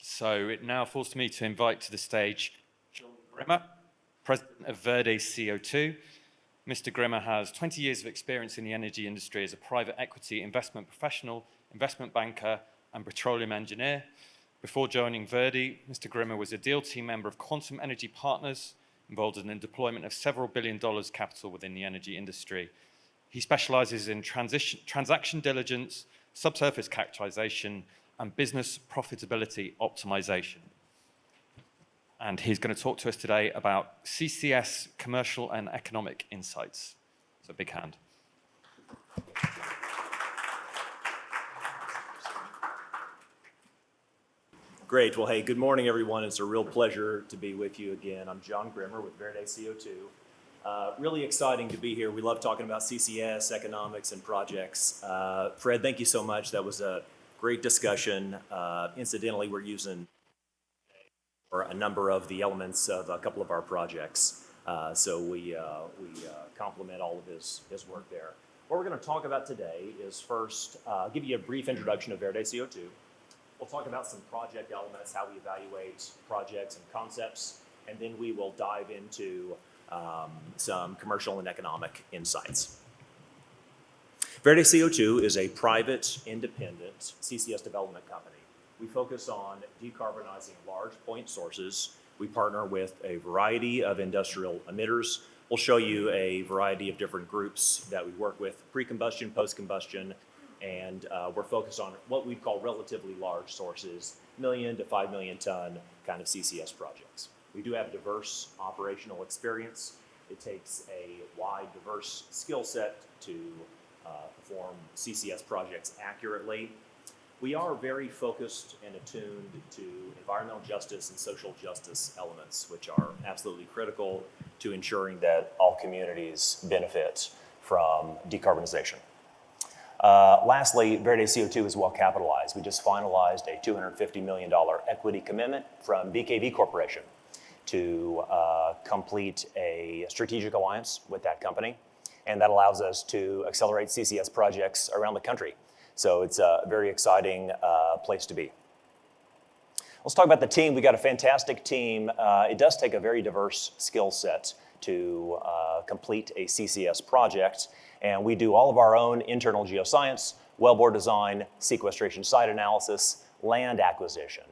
So it now falls to me to invite to the stage John Grimmer, President of Verde CO2. Mr. Grimmer has 20 years of experience in the energy industry as a private equity investment professional, investment banker, and petroleum engineer. Before joining Verde, Mr. Grimmer was a deal team member of Quantum Energy Partners, involved in the deployment of several $1 billion capital within the energy industry. He specializes in transaction diligence, subsurface characterization, and business profitability optimization. And he's going to talk to us today about CCS commercial and economic insights. So big hand. Great. Well, hey, good morning, everyone. It's a real pleasure to be with you again. I'm John Grimmer with Verde CO2. Really exciting to be here. We love talking about CCS, economics, and projects. Fred, thank you so much. That was a great discussion. Incidentally, we're using a number of the elements of a couple of our projects. So we complement all of his work there. What we're going to talk about today is first give you a brief introduction of Verde CO2. We'll talk about some project elements, how we evaluate projects and concepts, and then we will dive into some commercial and economic insights. Verde CO2 is a private, independent CCS development company. We focus on decarbonizing large point sources. We partner with a variety of industrial emitters. We'll show you a variety of different groups that we work with, pre-combustion, post-combustion, and we're focused on what we call relatively large sources, 1 million to 5 million ton kind of CCS projects. We do have diverse operational experience. It takes a wide, diverse skill set to perform CCS projects accurately. We are very focused and attuned to environmental justice and social justice elements, which are absolutely critical to ensuring that all communities benefit from decarbonization. Lastly, Verde CO2 is well capitalized. We just finalized a $250 million equity commitment from BKV Corporation to complete a strategic alliance with that company. And that allows us to accelerate CCS projects around the country. So it's a very exciting place to be. Let's talk about the team. We got a fantastic team. It does take a very diverse skill set to complete a CCS project. And we do all of our own internal geoscience, wellbore design, sequestration site analysis, land acquisition,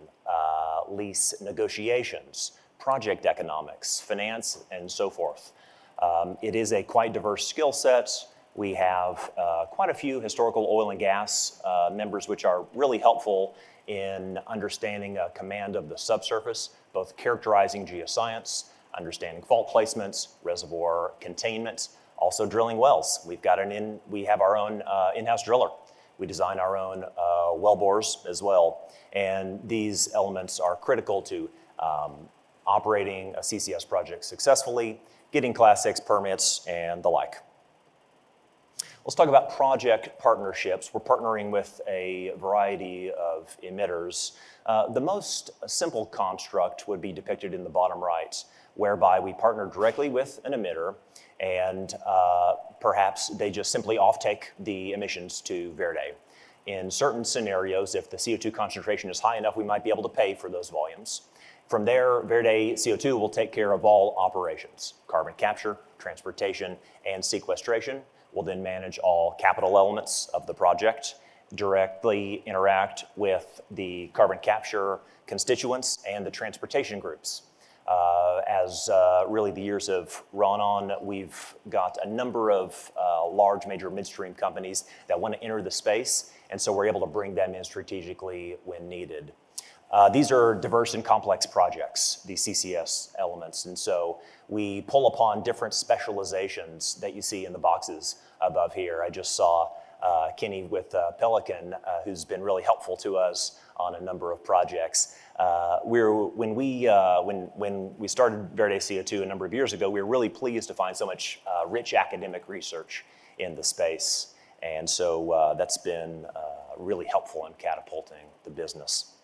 lease negotiations, project economics, finance, and so forth. It is a quite diverse skill set. We have quite a few historical oil and gas members, which are really helpful in understanding a command of the subsurface, both characterizing geoscience, understanding fault placements, reservoir containment, also drilling wells. We have our own in-house driller. We design our own well bores as well. And these elements are critical to operating a CCS project successfully, getting Class 6 permits, and the like. Let's talk about project partnerships. We're partnering with a variety of emitters. The most simple construct would be depicted in the bottom right, whereby we partner directly with an emitter, and perhaps they just simply offtake the emissions to Verde. In certain scenarios, if the CO2 concentration is high enough, we might be able to pay for those volumes. From there, Verde CO2 will take care of all operations, carbon capture, transportation, and sequestration. We'll then manage all capital elements of the project, directly interact with the carbon capture constituents and the transportation groups. As really the years have run on, we've got a number of large major midstream companies that want to enter the space, and so we're able to bring them in strategically when needed. These are diverse and complex projects, these CCS elements, and so we pull upon different specializations that you see in the boxes above here. I just saw Kenny with Pelican, who's been really helpful to us on a number of projects. When we started Verde CO2 a number of years ago, we were really pleased to find so much rich academic research in the space, and so that's been really helpful in catapulting the business.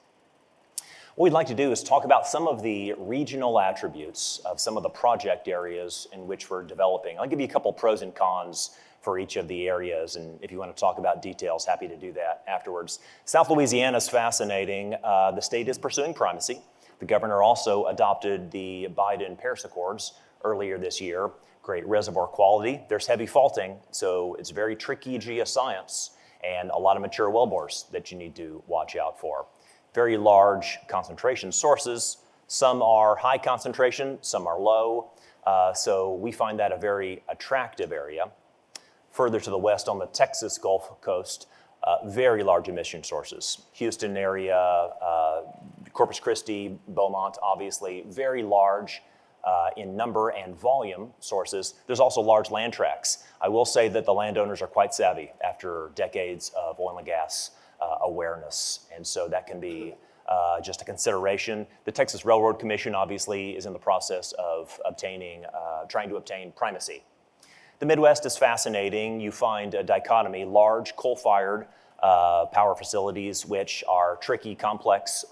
What we'd like to do is talk about some of the regional attributes of some of the project areas in which we're developing. I'll give you a couple pros and cons for each of the areas. And if you want to talk about details, happy to do that afterwards. South Louisiana is fascinating. The state is pursuing primacy. The governor also adopted the Biden-Paris Accords earlier this year. Great reservoir quality. There's heavy faulting, so it's very tricky geoscience and a lot of mature wellbores that you need to watch out for. Very large concentration sources. Some are high concentration, some are low. So we find that a very attractive area. Further to the west on the Texas Gulf Coast, very large emission sources. Houston area, Corpus Christi, Beaumont, obviously, very large in number and volume sources. There's also large land tracts. I will say that the landowners are quite savvy after decades of oil and gas awareness, and so that can be just a consideration. The Texas Railroad Commission obviously is in the process of trying to obtain primacy. The Midwest is fascinating. You find a dichotomy, large coal-fired power facilities, which are tricky, complex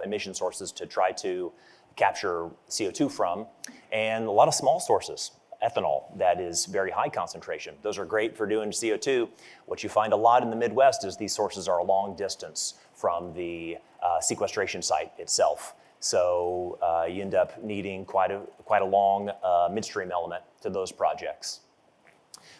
emission sources to try to capture CO2 from, and a lot of small sources, ethanol, that is very high concentration. Those are great for doing CO2. What you find a lot in the Midwest is these sources are a long distance from the sequestration site itself. So you end up needing quite a long midstream element to those projects.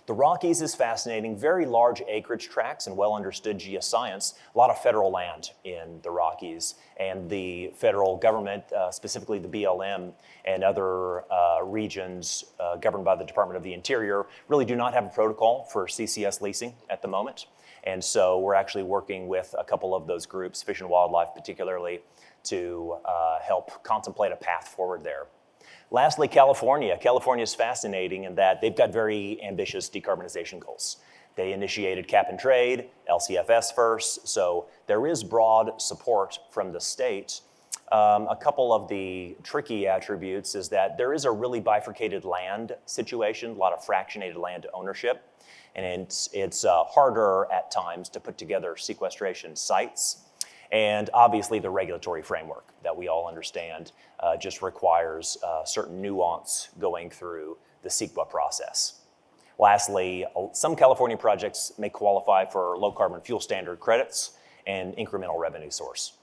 The Rockies is fascinating, very large acreage tracts and well understood geoscience, a lot of federal land in the Rockies, and the federal government, specifically the BLM and other regions governed by the Department of the Interior, really do not have a protocol for CCS leasing at the moment. And so we're actually working with a couple of those groups, Fish and Wildlife particularly, to help contemplate a path forward there. Lastly, California. California is fascinating in that they've got very ambitious decarbonization goals. They initiated cap and trade, LCFS first, so there is broad support from the state. A couple of the tricky attributes is that there is a really bifurcated land situation, a lot of fractionated land ownership, and it's harder at times to put together sequestration sites. And obviously the regulatory framework that we all understand just requires certain nuance going through the CEQA process. Lastly, some California projects may qualify for low carbon fuel standard credits and incremental revenue source.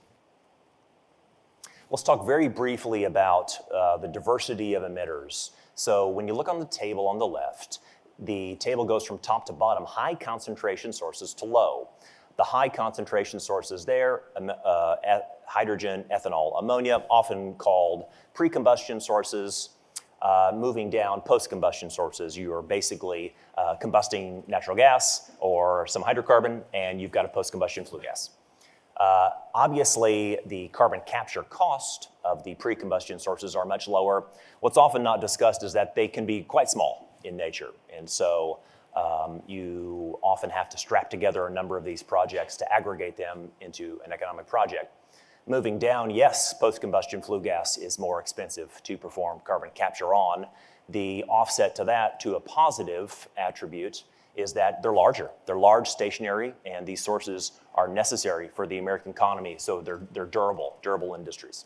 Let's talk very briefly about the diversity of emitters. So when you look on the table on the left, the table goes from top to bottom, high concentration sources to low. The high concentration sources there, hydrogen, ethanol, ammonia, often called pre-combustion sources. Moving down, post-combustion sources, you are basically combusting natural gas or some hydrocarbon, and you've got a post-combustion flue gas. Obviously, the carbon capture cost of the pre-combustion sources are much lower. What's often not discussed is that they can be quite small in nature, and so you often have to strap together a number of these projects to aggregate them into an economic project. Moving down, yes, post-combustion flue gas is more expensive to perform carbon capture on. The offset to that, to a positive attribute, is that they're larger. They're large, stationary, and these sources are necessary for the American economy, so they're durable industries.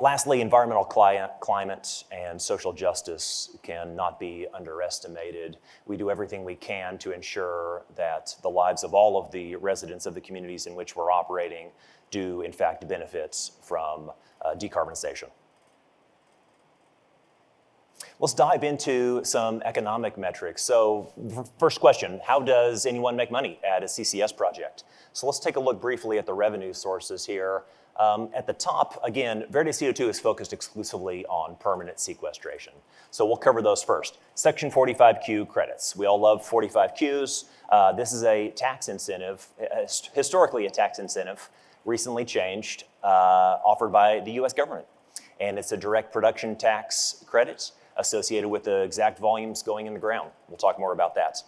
Lastly, environmental climate and social justice cannot be underestimated. We do everything we can to ensure that the lives of all of the residents of the communities in which we're operating do, in fact, benefit from decarbonization. Let's dive into some economic metrics. So first question, how does anyone make money at a CCS project? So let's take a look briefly at the revenue sources here. At the top, again, Verde CO2 is focused exclusively on permanent sequestration. So we'll cover those first. Section 45Q credits. We all love 45Qs. This is a tax incentive, historically a tax incentive, recently changed, offered by the US government. And it's a direct production tax credit associated with the exact volumes going in the ground. We'll talk more about that.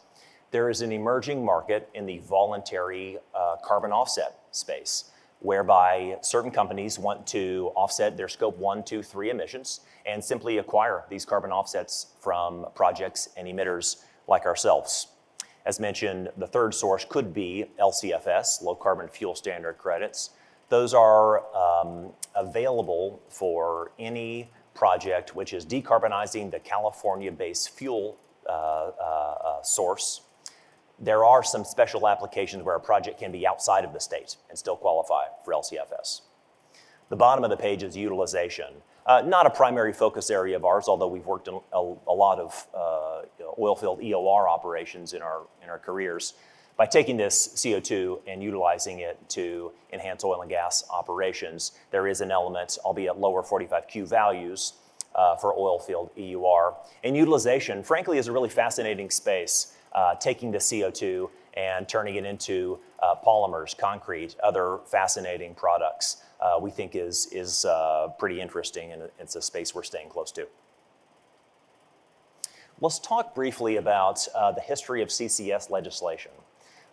There is an emerging market in the voluntary carbon offset space, whereby certain companies want to offset their scope 1, 2, 3 emissions and simply acquire these carbon offsets from projects and emitters like ourselves. As mentioned, the third source could be LCFS, low carbon fuel standard credits. Those are available for any project, which is decarbonizing the California-based fuel source. There are some special applications where a project can be outside of the state and still qualify for LCFS. The bottom of the page is utilization. Not a primary focus area of ours, although we've worked in a lot of oil field EOR operations in our careers. By taking this CO2 and utilizing it to enhance oil and gas operations, there is an element, albeit lower 45Q values, for oil field EUR. And utilization, frankly, is a really fascinating space, taking the CO2 and turning it into polymers, concrete, other fascinating products. We think is pretty interesting, and it's a space we're staying close to. Let's talk briefly about the history of CCS legislation.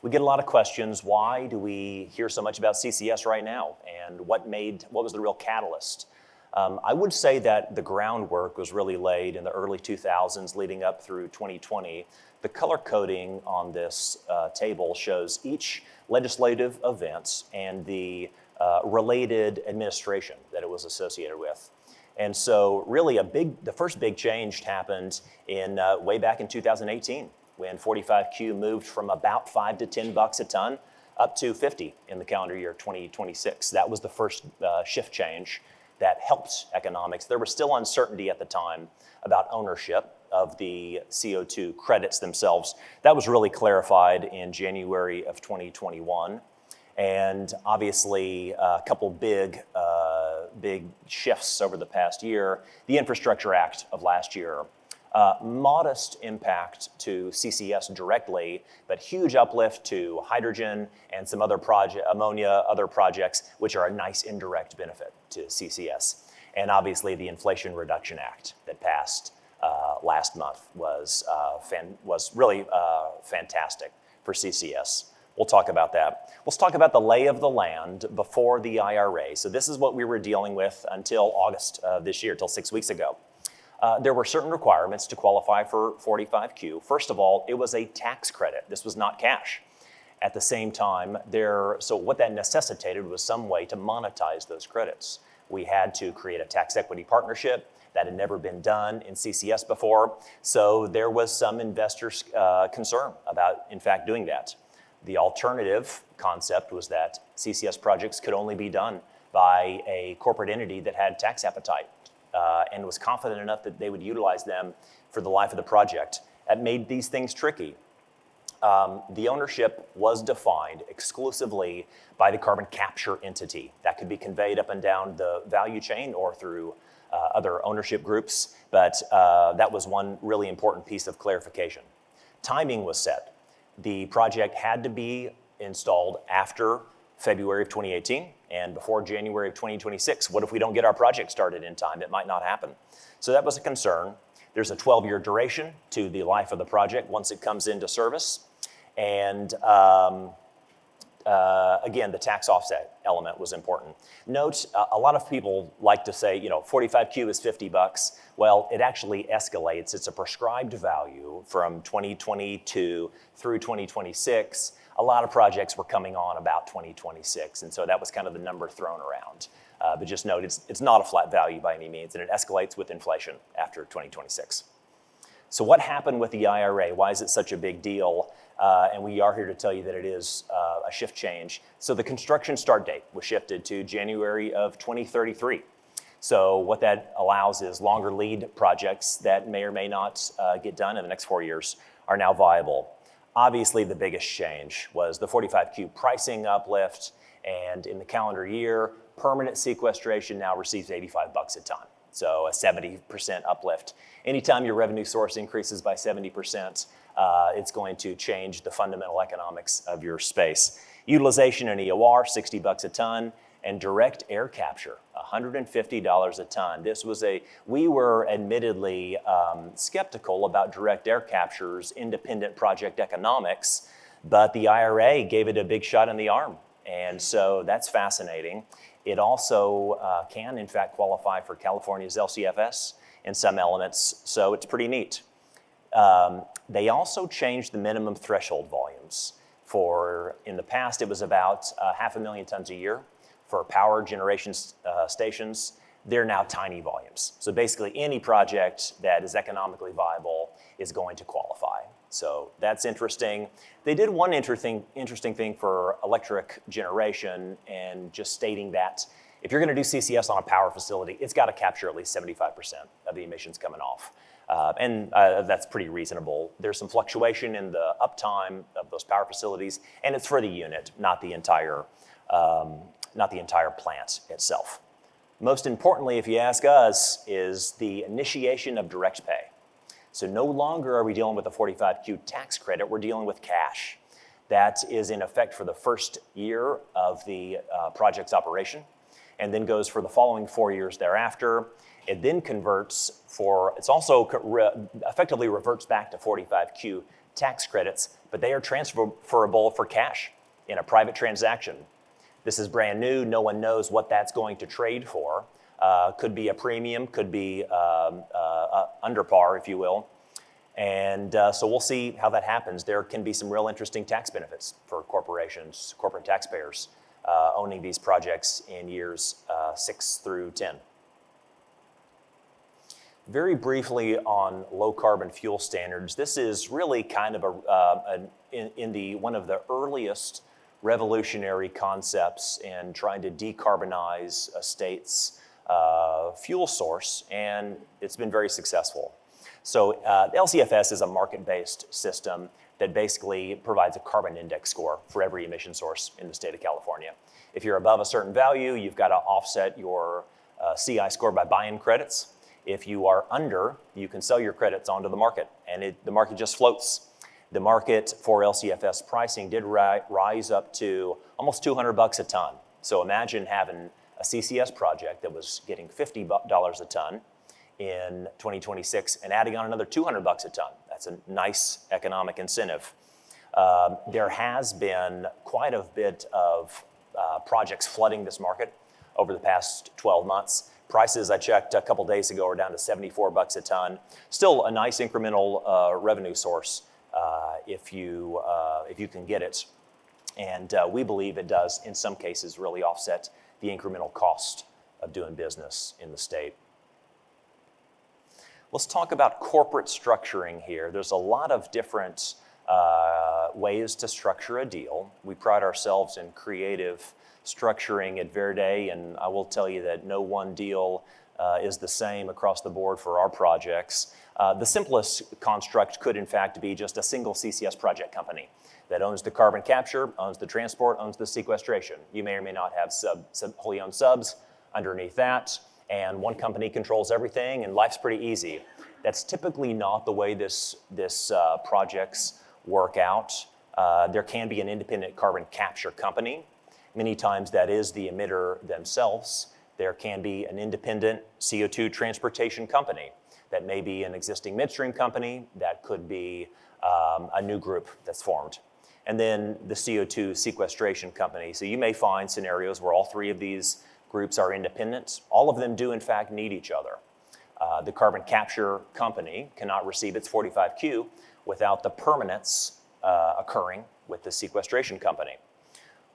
We get a lot of questions. Why do we hear so much about CCS right now? And what was the real catalyst? I would say that the groundwork was really laid in the early 2000s leading up through 2020. The color coding on this table shows each legislative event and the related administration that it was associated with. And so really the first big change happened in way back in 2018 when 45Q moved from about $5 to $10 a ton up to 50 in the calendar year 2026. That was the first shift change that helped economics. There was still uncertainty at the time about ownership of the CO2 credits themselves. That was really clarified in January of 2021. And obviously, a couple big shifts over the past year. The Infrastructure Act of last year. Modest impact to CCS directly, but huge uplift to hydrogen and some other ammonia, other projects, which are a nice indirect benefit to CCS. And obviously, the Inflation Reduction Act that passed last month was really fantastic for CCS. We'll talk about that. Let's talk about the lay of the land before the IRA. So this is what we were dealing with until August of this year, till 6 weeks ago. There were certain requirements to qualify for 45Q. First of all, it was a tax credit. This was not cash. At the same time, so what that necessitated was some way to monetize those credits. We had to create a tax equity partnership. That had never been done in CCS before. So there was some investors' concern about, in fact, doing that. The alternative concept was that CCS projects could only be done by a corporate entity that had tax appetite and was confident enough that they would utilize them for the life of the project. That made these things tricky. The ownership was defined exclusively by the carbon capture entity. That could be conveyed up and down the value chain or through other ownership groups, but that was one really important piece of clarification. Timing was set. The project had to be installed after February of 2018 and before January of 2026. What if we don't get our project started in time? It might not happen. So that was a concern. There's a 12-year duration to the life of the project once it comes into service. And again, the tax offset element was important. Note, a lot of people like to say, 45Q is $50. Well, it actually escalates. It's a prescribed value from 2022 through 2026. A lot of projects were coming on about 2026, and so that was kind of the number thrown around. But just note, it's not a flat value by any means, and it escalates with inflation after 2026. So what happened with the IRA? Why is it such a big deal? And we are here to tell you that it is a shift change. So the construction start date was shifted to January of 2033. So what that allows is longer lead projects that may or may not get done in the next 4 years are now viable. Obviously, the biggest change was the 45Q pricing uplift, and in the calendar year, permanent sequestration now receives $85 a ton. So a 70% uplift. Anytime your revenue source increases by 70%, it's going to change the fundamental economics of your space. Utilization in EOR, $60 a ton, and direct air capture, $150 a ton. We were admittedly skeptical about direct air capture's independent project economics, but the IRA gave it a big shot in the arm. And so that's fascinating. It also can, in fact, qualify for California's LCFS in some elements, so it's pretty neat. They also changed the minimum threshold volumes. In the past, it was about 500,000 tons a year for power generation stations. they're now tiny volumes. So basically any project that is economically viable is going to qualify. So that's interesting. They did one interesting thing for electric generation, and just stating that if you're going to do CCS on a power facility, it's got to capture at least 75% of the emissions coming off. And that's pretty reasonable. There's some fluctuation in the uptime of those power facilities, and it's for the unit, not the entire plant itself. Most importantly, if you ask us, is the initiation of direct pay. So no longer are we dealing with a 45Q tax credit, we're dealing with cash. That is in effect for the first year of the project's operation, and then goes for the following 4 years thereafter. It then converts it's also effectively reverts back to 45Q tax credits, but they are transferable for cash in a private transaction. This is brand new, no one knows what that's going to trade for. Could be a premium, could be under par, if you will. And so we'll see how that happens. There can be some real interesting tax benefits for corporations, corporate taxpayers, owning these projects in years 6 through 10. Very briefly on low carbon fuel standards, this is really kind of one of the earliest revolutionary concepts in trying to decarbonize a state's fuel source, and it's been very successful. So the LCFS is a market-based system that basically provides a carbon index score for every emission source in the state of California. If you're above a certain value, you've got to offset your CI score by buying credits. If you are under, you can sell your credits onto the market, and the market just floats. The market for LCFS pricing did rise up to almost $200 a ton. So imagine having a CCS project that was getting $50 a ton in 2026 and adding on another $200 a ton. That's a nice economic incentive. There has been quite a bit of projects flooding this market over the past 12 months. Prices I checked a couple days ago are down to $74 a ton. Still a nice incremental revenue source if you can get it. And we believe it does, in some cases, really offset the incremental cost of doing business in the state. Let's talk about corporate structuring here. There's a lot of different ways to structure a deal. We pride ourselves in creative structuring at Verde, and I will tell you that no one deal is the same across the board for our projects. The simplest construct could in fact be just a single CCS project company that owns the carbon capture, owns the transport, owns the sequestration. You may or may not have wholly owned subs underneath that, and one company controls everything, and life's pretty easy. That's typically not the way this projects work out. There can be an independent carbon capture company. Many times that is the emitter themselves. There can be an independent CO2 transportation company. That may be an existing midstream company. That could be a new group that's formed. And then the CO2 sequestration company. So you may find scenarios where all three of these groups are independent. All of them do in fact need each other. The carbon capture company cannot receive its 45Q without the permanence occurring with the sequestration company.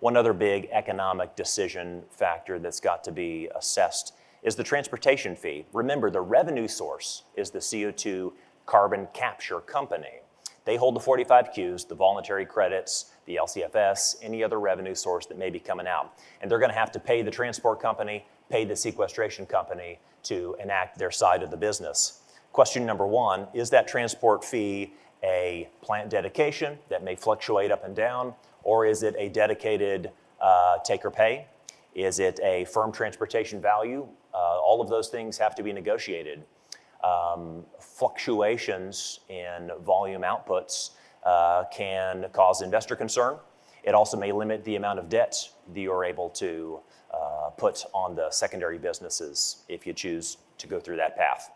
One other big economic decision factor that's got to be assessed is the transportation fee. Remember, the revenue source is the CO2 carbon capture company. They hold the 45Qs, the voluntary credits, the LCFS, any other revenue source that may be coming out. And they're gonna have to pay the transport company, pay the sequestration company to enact their side of the business. Question number one, is that transport fee a plant dedication that may fluctuate up and down, or is it a dedicated take or pay? Is it a firm transportation value? All of those things have to be negotiated. Fluctuations in volume outputs can cause investor concern. It also may limit the amount of debt that you're able to put on the secondary businesses if you choose to go through that path.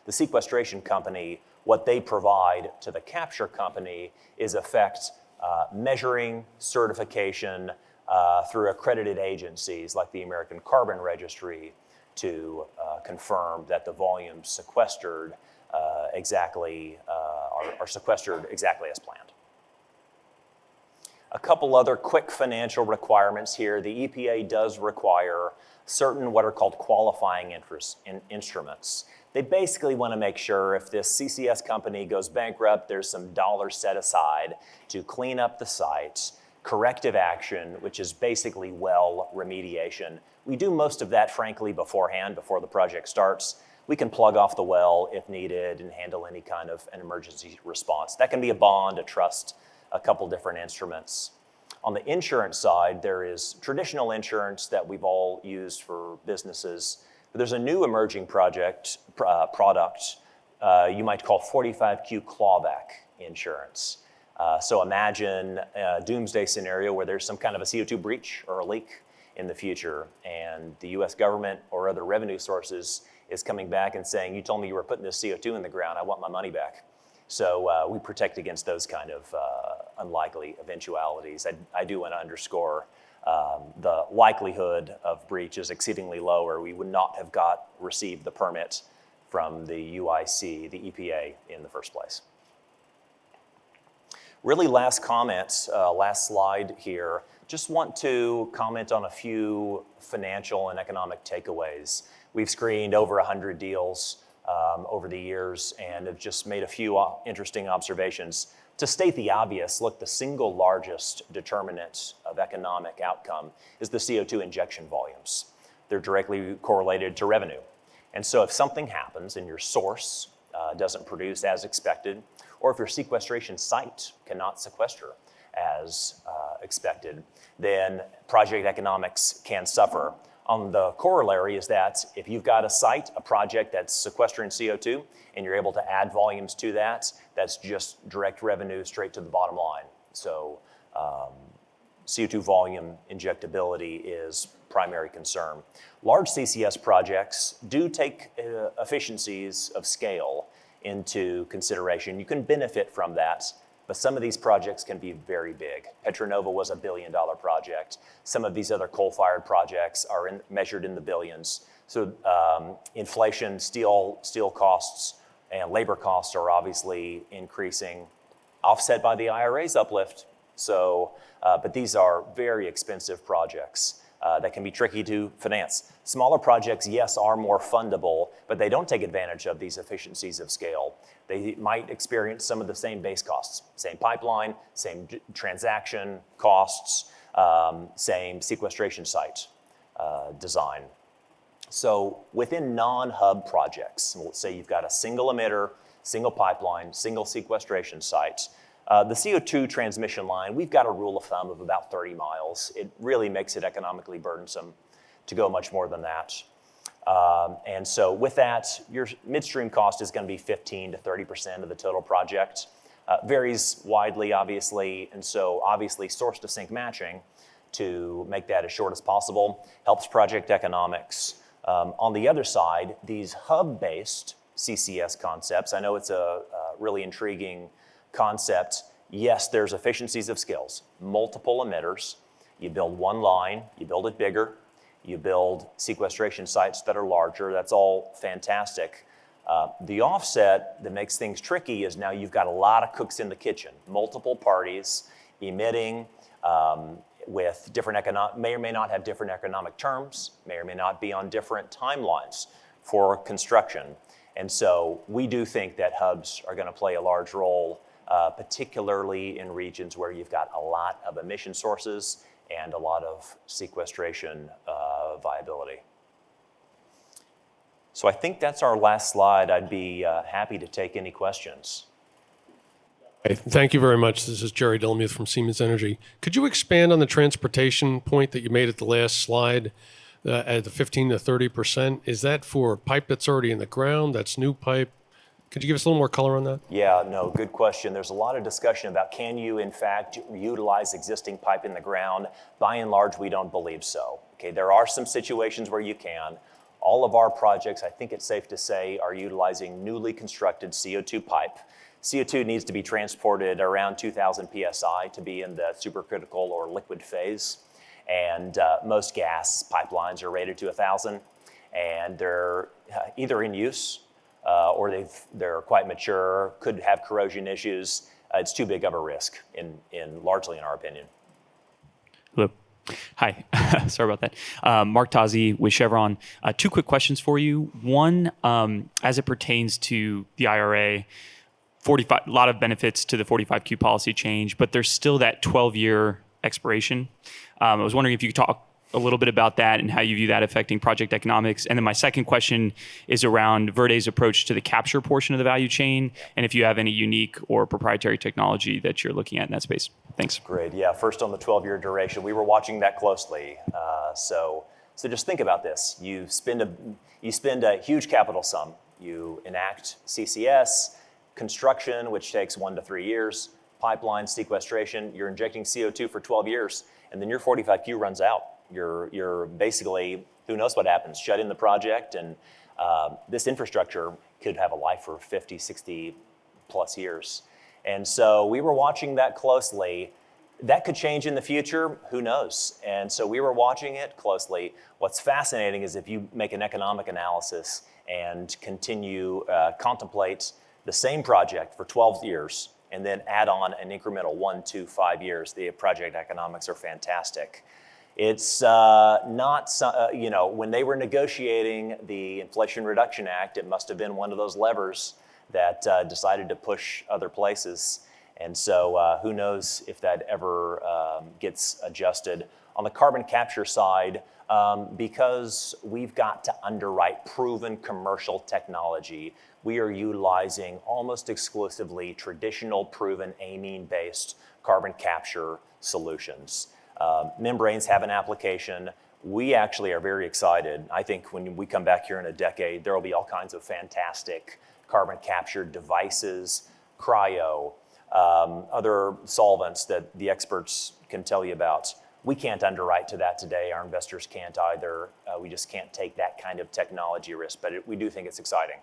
The sequestration company, what they provide to the capture company is measuring, certification through accredited agencies like the American Carbon Registry to confirm that the volumes sequestered are sequestered exactly as planned. A couple other quick financial requirements here. The EPA does require certain what are called qualifying instruments. They basically want to make sure if this CCS company goes bankrupt, there's some dollars set aside to clean up the site, corrective action, which is basically well remediation. We do most of that, frankly, beforehand, before the project starts. We can plug off the well if needed and handle any kind of an emergency response. That can be a bond, a trust, a couple different instruments. On the insurance side, there is traditional insurance that we've all used for businesses. But there's a new emerging product you might call 45Q clawback insurance. So imagine a doomsday scenario where there's some kind of a CO2 breach or a leak in the future, and the US government or other revenue sources is coming back and saying, you told me you were putting this CO2 in the ground, I want my money back. So we protect against those kind of unlikely eventualities. I do want to underscore the likelihood of breach is exceedingly low, or we would not have received the permit from the UIC, the EPA, in the first place. Really last comments, last slide here. Just want to comment on a few financial and economic takeaways. We've screened over 100 deals over the years and have just made a few interesting observations. To state the obvious, look, the single largest determinant of economic outcome is the CO2 injection volumes. They're directly correlated to revenue. And so if something happens and your source doesn't produce as expected, or if your sequestration site cannot sequester as expected, then project economics can suffer. On the corollary is that if you've got a site, a project that's sequestering CO2, and you're able to add volumes to that, that's just direct revenue straight to the bottom line. So CO2 volume injectability is primary concern. Large CCS projects do take efficiencies of scale into consideration. You can benefit from that, but some of these projects can be very big. Petra Nova was $1 billion project. Some of these other coal-fired projects are measured in the billions. So inflation, steel costs, and labor costs are obviously increasing, offset by the IRA's uplift. So, but these are very expensive projects that can be tricky to finance. Smaller projects, yes, are more fundable, but they don't take advantage of these efficiencies of scale. They might experience some of the same base costs, same pipeline, same transaction costs, same sequestration site design. So within non-hub projects, let's say you've got a single emitter, single pipeline, single sequestration site, the CO2 transmission line, we've got a rule of thumb of about 30 miles. It really makes it economically burdensome to go much more than that. And so with that, your midstream cost is going to be 15 to 30% of the total project. Varies widely, obviously, and so obviously source to sink matching to make that as short as possible helps project economics. On the other side, these hub-based CCS concepts, I know it's a really intriguing concept. Yes, there's efficiencies of scales, multiple emitters. You build one line, you build it bigger, you build sequestration sites that are larger. That's all fantastic. The offset that makes things tricky is now you've got a lot of cooks in the kitchen, multiple parties emitting with different may or may not have different economic terms, may or may not be on different timelines for construction. And so we do think that hubs are going to play a large role, particularly in regions where you've got a lot of emission sources and a lot of sequestration viability. So I think that's our last slide. I'd be happy to take any questions. Thank you very much. This is Jerry Delmuth from Siemens Energy. Could you expand on the transportation point that you made at the last slide at the 15 to 30%? Is that for pipe that's already in the ground? That's new pipe? Could you give us a little more color on that? Yeah, no, good question. There's a lot of discussion about can you, in fact, utilize existing pipe in the ground? By and large, we don't believe so. Okay, there are some situations where you can. All of our projects, I think it's safe to say, are utilizing newly constructed CO2 pipe. CO2 needs to be transported around 2,000 PSI to be in the supercritical or liquid phase. And most gas pipelines are rated to 1,000. And they're either in use or they're quite mature, could have corrosion issues. It's too big of a risk, largely in our opinion. Hello. Hi. Sorry about that. Mark Tazi with Chevron. Two quick questions for you. One, as it pertains to the IRA, 45, a lot of benefits to the 45Q policy change, but there's still that 12-year expiration. I was wondering if you could talk a little bit about that and how you view that affecting project economics. And then my second question is around Verde's approach to the capture portion of the value chain, and if you have any unique or proprietary technology that you're looking at in that space. Thanks. Great. Yeah. First on the 12-year duration, we were watching that closely. So just think about this. You spend a huge capital sum. You enact CCS, construction, which takes 1 to 3 years, pipeline sequestration. You're injecting CO2 for 12 years, and then your 45Q runs out. You're basically, who knows what happens, shut in the project, and this infrastructure could have a life for 50, 60 plus years. And so we were watching that closely. That could change in the future, who knows? And so we were watching it closely. What's fascinating is if you make an economic analysis and contemplate the same project for 12 years and then add on an incremental 1 to 5 years, the project economics are fantastic. It's when they were negotiating the Inflation Reduction Act, it must have been one of those levers that decided to push other places. And so who knows if that ever gets adjusted. On the carbon capture side, because we've got to underwrite proven commercial technology, we are utilizing almost exclusively traditional proven amine-based carbon capture solutions. Membranes have an application. We actually are very excited. I think when we come back here in a decade, there will be all kinds of fantastic carbon capture devices, cryo, other solvents that the experts can tell you about. We can't underwrite to that today. Our investors can't either. We just can't take that kind of technology risk, but we do think it's exciting.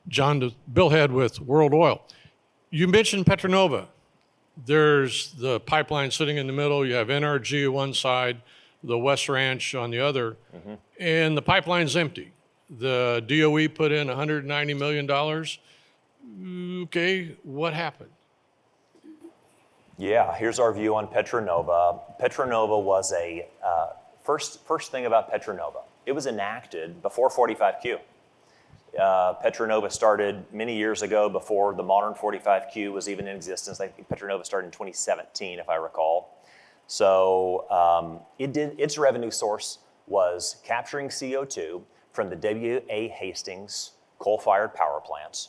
John, Bill Head with World Oil. You mentioned Petra Nova. There's the pipeline sitting in the middle. You have NRG on one side, the West Ranch on the other, and the pipeline's empty. The DOE put in $190 million. Okay, what happened? Yeah, here's our view on Petra Nova. Petra Nova was first thing about Petra Nova. It was enacted before 45Q. Petra Nova started many years ago before the modern 45Q was even in existence. I think Petra Nova started in 2017, if I recall. So its revenue source was capturing CO2 from the W.A. Hastings coal-fired power plant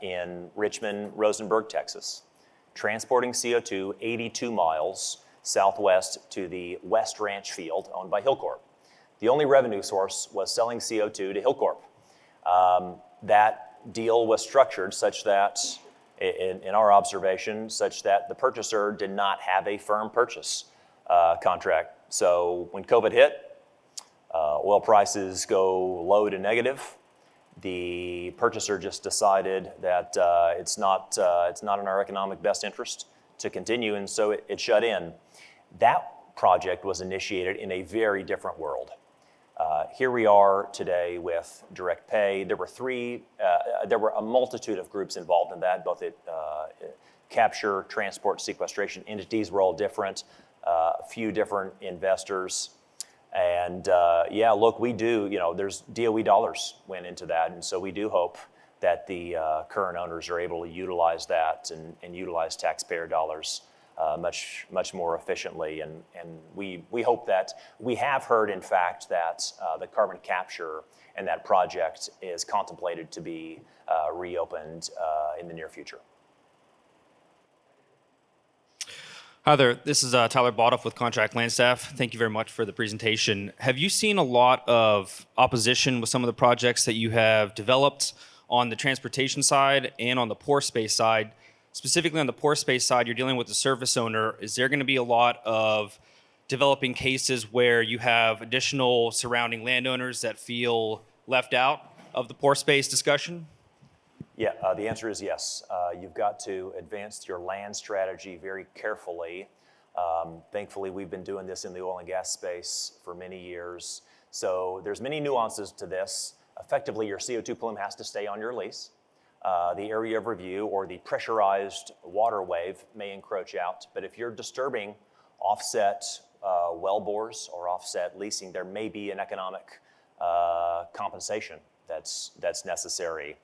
in Richmond, Rosenberg, Texas, transporting CO2 82 miles southwest to the West Ranch field owned by Hilcorp. The only revenue source was selling CO2 to Hilcorp. That deal was structured such that, in our observation, such that the purchaser did not have a firm purchase contract. So when COVID hit, oil prices go low to negative. The purchaser just decided that it's not in our economic best interest to continue, and so it shut in. That project was initiated in a very different world. Here we are today with direct pay. There were a multitude of groups involved in that, both capture, transport, sequestration. Entities were all different, a few different investors. And look, we do, there's DOE dollars went into that. And so we do hope that the current owners are able to utilize that and utilize taxpayer dollars much more efficiently. And we hope that, we have heard, in fact, that the carbon capture and that project is contemplated to be reopened in the near future. Hi there, this is Tyler Bodoff with Contract Land Staff. Thank you very much for the presentation. Have you seen a lot of opposition with some of the projects that you have developed on the transportation side and on the pore space side? Specifically on the pore space side, you're dealing with the surface owner. Is there going to be a lot of developing cases where you have additional surrounding landowners that feel left out of the pore space discussion? Yeah, the answer is yes. You've got to advance your land strategy very carefully. Thankfully, we've been doing this in the oil and gas space for many years. So there's many nuances to this. Effectively, your CO2 plume has to stay on your lease. The area of review or the pressurized water wave may encroach out. But if you're disturbing offset wellbores or offset leasing, there may be an economic compensation that's necessary.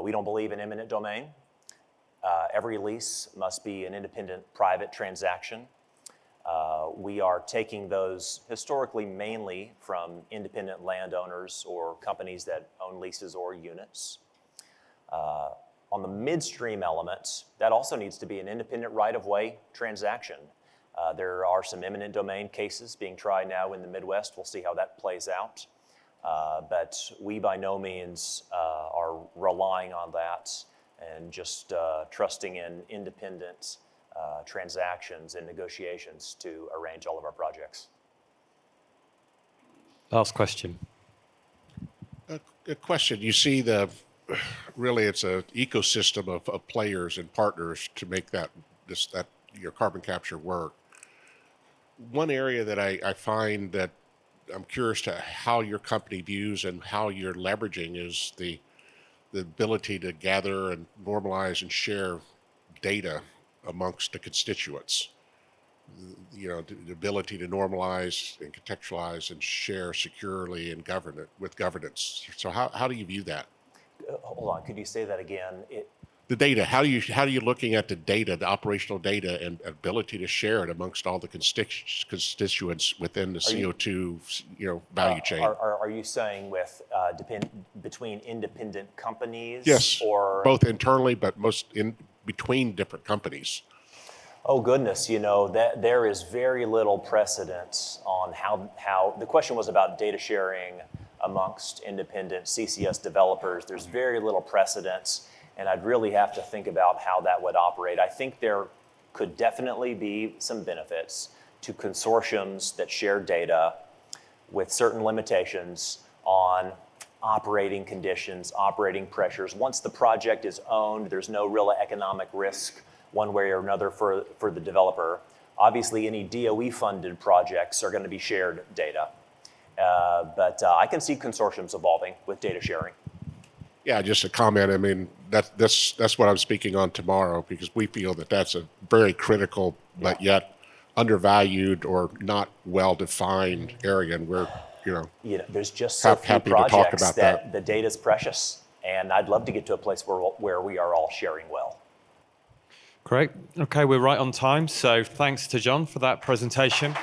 We don't believe in eminent domain. Every lease must be an independent private transaction. We are taking those historically mainly from independent landowners or companies that own leases or units. On the midstream element, that also needs to be an independent right-of-way transaction. There are some eminent domain cases being tried now in the Midwest. We'll see how that plays out. But we by no means are relying on that and just trusting in independent transactions and negotiations to arrange all of our projects. Last question. A question. You see really it's an ecosystem of players and partners to make that your carbon capture work. One area that I find that I'm curious to how your company views and how you're leveraging is the ability to gather and normalize and share data amongst the constituents. The ability to normalize and contextualize and share securely and with governance. So how do you view that? Hold on, could you say that again? The data. How are you looking at the data, the operational data, and ability to share it amongst all the constituents within the CO2 value chain? Are you saying with between independent companies? Yes, or both internally, but between different companies. Oh goodness, that there is very little precedent on how the question was about data sharing amongst independent CCS developers. There's very little precedence, and I'd really have to think about how that would operate. I think there could definitely be some benefits to consortiums that share data with certain limitations on operating conditions, operating pressures. Once the project is owned, there's no real economic risk one way or another for the developer. Obviously, any DOE-funded projects are going to be shared data. But I can see consortiums evolving with data sharing. Yeah, just a comment. I mean, that's what I'm speaking on tomorrow, because we feel that that's a very critical, but yet undervalued or not well-defined area, and we're there's just so few happy to talk projects about that the data is precious, and I'd love to get to a place where we are all sharing well. Great. Okay, we're right on time. So thanks to John for that presentation.